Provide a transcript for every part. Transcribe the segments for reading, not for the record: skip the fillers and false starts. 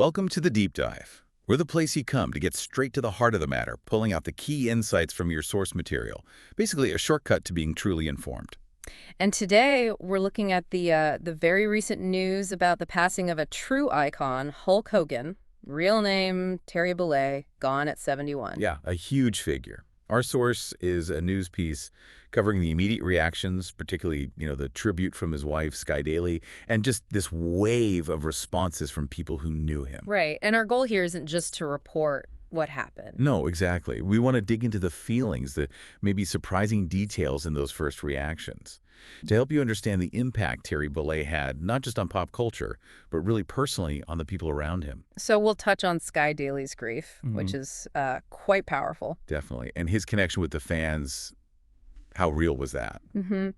Welcome to the Deep Dive. We're the place you come to get straight to the heart of the matter, pulling out the key insights from your source material. Basically, a shortcut to being truly informed. And today we're looking at the very recent news about the passing of a true icon, Hulk Hogan. Real name Terry Bollea, gone at 71. Yeah, a huge figure. Our source is a news piece covering the immediate reactions, particularly, the tribute from his wife, Sky Daly, and just this wave of responses from people who knew him. Right. And our goal here isn't just to report what happened. No, exactly. We want to dig into the feelings, the maybe surprising details in those first reactions, to help you understand the impact Terry Bollea had, not just on pop culture, but really personally on the people around him. So we'll touch on Sky Daly's grief, which is quite powerful. Definitely. And his connection with the fans, how real was that?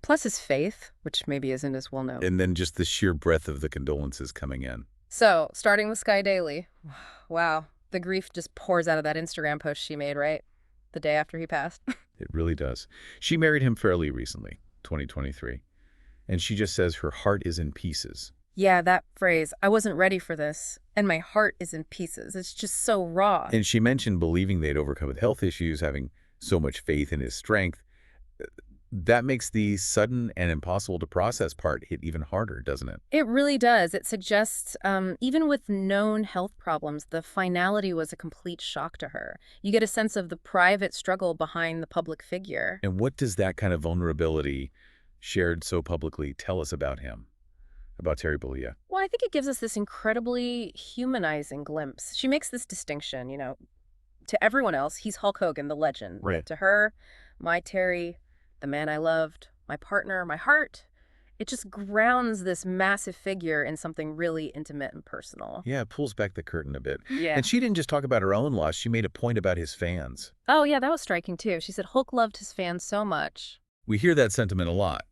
Plus his faith, which maybe isn't as well known. And then just the sheer breadth of the condolences coming in. So starting with Sky Daly, wow, the grief just pours out of that Instagram post she made, right? The day after he passed. It really does. She married him fairly recently, 2023. And she just says her heart is in pieces. Yeah, that phrase, I wasn't ready for this, and my heart is in pieces. It's just so raw. And she mentioned believing they'd overcome with health issues, having so much faith in his strength. That makes the sudden and impossible to process part hit even harder, doesn't it? It really does. It suggests, even with known health problems, the finality was a complete shock to her. You get a sense of the private struggle behind the public figure. And what does that kind of vulnerability shared so publicly tell us about him, about Terry Bollea? Well, I think it gives us this incredibly humanizing glimpse. She makes this distinction, to everyone else, he's Hulk Hogan, the legend. Right. To her, my Terry, the man I loved, my partner, my heart. It just grounds this massive figure in something really intimate and personal. Yeah, it pulls back the curtain a bit. Yeah. And she didn't just talk about her own loss. She made a point about his fans. Oh, yeah, that was striking, too. She said Hulk loved his fans so much. We hear that sentiment a lot,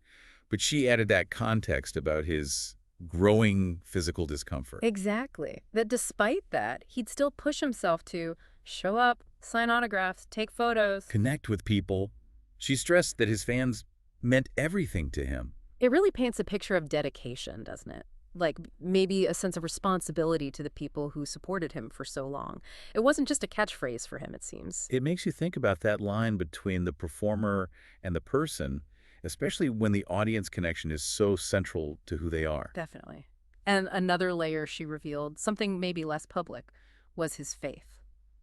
but she added that context about his growing physical discomfort. Exactly. That despite that, he'd still push himself to show up, sign autographs, take photos. Connect with people. She stressed that his fans meant everything to him. It really paints a picture of dedication, doesn't it? Like maybe a sense of responsibility to the people who supported him for so long. It wasn't just a catchphrase for him, it seems. It makes you think about that line between the performer and the person, especially when the audience connection is so central to who they are. Definitely. And another layer she revealed, something maybe less public, was his faith.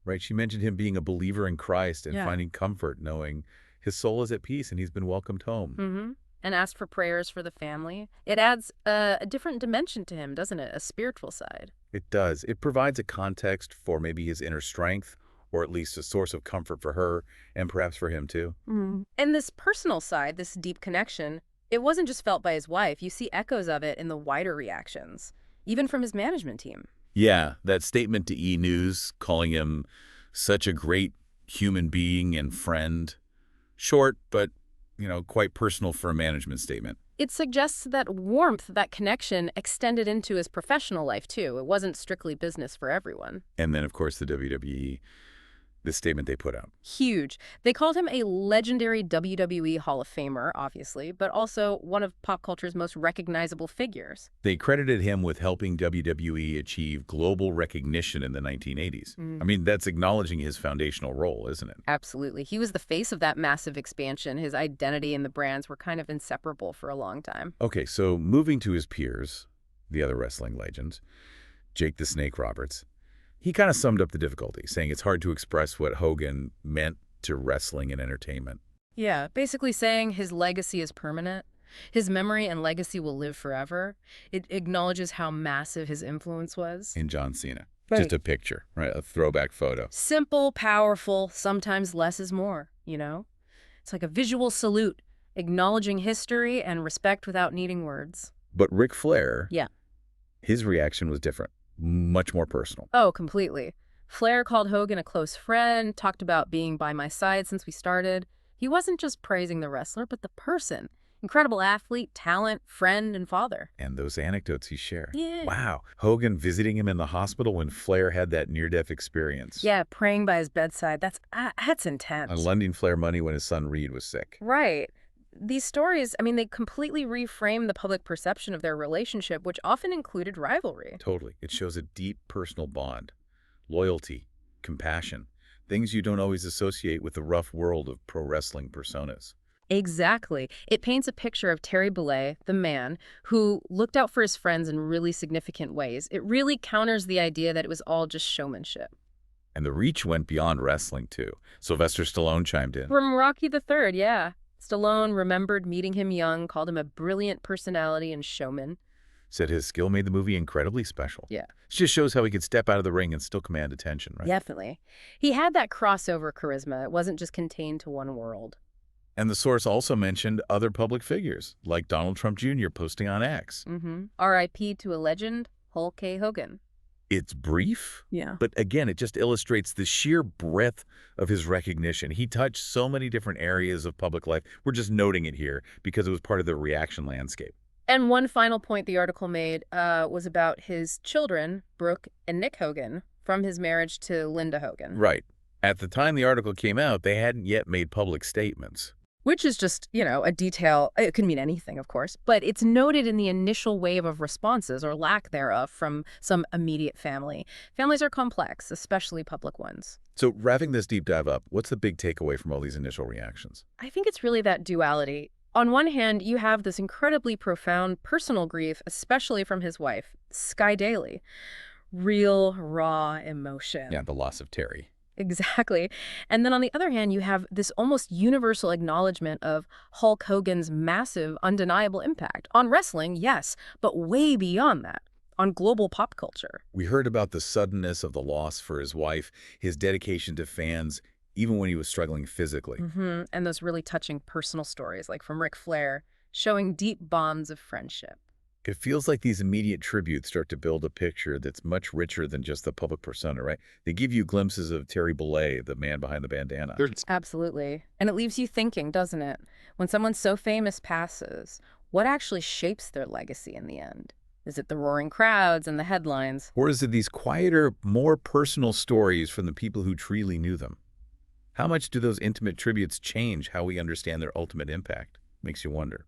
Right? She mentioned him being a believer in Christ and Yeah. finding comfort knowing his soul is at peace and he's been welcomed home. And asked for prayers for the family. It adds a different dimension to him, doesn't it? A spiritual side. It does. It provides a context for maybe his inner strength, or at least a source of comfort for her and perhaps for him too. And this personal side, this deep connection, it wasn't just felt by his wife. You see echoes of it in the wider reactions, even from his management team. Yeah, that statement to E! News calling him such a great human being and friend. Short, but, quite personal for a management statement. It suggests that warmth, that connection, extended into his professional life, too. It wasn't strictly business for everyone. And then, of course, the WWE, the statement they put out. Huge. They called him a legendary WWE Hall of Famer, obviously, but also one of pop culture's most recognizable figures. They credited him with helping WWE achieve global recognition in the 1980s. I mean, that's acknowledging his foundational role, isn't it? Absolutely. He was the face of that massive expansion. His identity and the brands were kind of inseparable for a long time. Okay, so moving to his peers, the other wrestling legends, Jake the Snake Roberts, he kind of summed up the difficulty, saying it's hard to express what Hogan meant to wrestling and entertainment. Yeah, basically saying his legacy is permanent. His memory and legacy will live forever. It acknowledges how massive his influence was. In John Cena. Right. Just a picture, right? A throwback photo. Simple, powerful, sometimes less is more, It's like a visual salute, acknowledging history and respect without needing words. But Ric Flair, Yeah. his reaction was different, much more personal. Oh, completely. Flair called Hogan a close friend, talked about being by my side since we started. He wasn't just praising the wrestler, but the person. Incredible athlete, talent, friend, and father. And those anecdotes he shared. Yeah. Wow. Hogan visiting him in the hospital when Flair had that near-death experience. Yeah, praying by his bedside. That's intense. And lending Flair money when his son Reed was sick. Right. these stories, I mean, they completely reframe the public perception of their relationship, which often included rivalry. Totally. It shows a deep personal bond, loyalty, compassion, things you don't always associate with the rough world of pro wrestling personas. Exactly. It paints a picture of Terry Bollea, the man, who looked out for his friends in really significant ways. It really counters the idea that it was all just showmanship. And the reach went beyond wrestling, too. Sylvester Stallone chimed in, From Rocky the Third, yeah. Stallone remembered meeting him young, called him a brilliant personality and showman. said his skill made the movie incredibly special. Yeah. It just shows how he could step out of the ring and still command attention, right? Definitely. He had that crossover charisma. It wasn't just contained to one world. And the source also mentioned other public figures, like Donald Trump Jr. posting on X. R.I.P. to a legend, Hulk Hogan. It's brief, Yeah. but again, it just illustrates the sheer breadth of his recognition. He touched so many different areas of public life. We're just noting it here because it was part of the reaction landscape. And one final point the article made was about his children, Brooke and Nick Hogan, from his marriage to Linda Hogan. Right. At the time the article came out, they hadn't yet made public statements. Which is just, a detail. It could mean anything, of course. But it's noted in the initial wave of responses, or lack thereof, from some immediate family. Families are complex, especially public ones. So wrapping this deep dive up, what's the big takeaway from all these initial reactions? I think it's really that duality. On one hand, you have this incredibly profound personal grief, especially from his wife, Sky Daly. Real, raw emotion. Yeah, the loss of Terry. Exactly. And then on the other hand, you have this almost universal acknowledgement of Hulk Hogan's massive, undeniable impact on wrestling, yes, but way beyond that, on global pop culture. We heard about the suddenness of the loss for his wife, his dedication to fans, even when he was struggling physically. And those really touching personal stories, like from Ric Flair, showing deep bonds of friendship. It feels like these immediate tributes start to build a picture that's much richer than just the public persona, right? They give you glimpses of Terry Bollea, the man behind the bandana. Absolutely. And it leaves you thinking, doesn't it? When someone so famous passes, what actually shapes their legacy in the end? Is it the roaring crowds and the headlines? Or is it these quieter, more personal stories from the people who truly knew them? How much do those intimate tributes change how we understand their ultimate impact? Makes you wonder.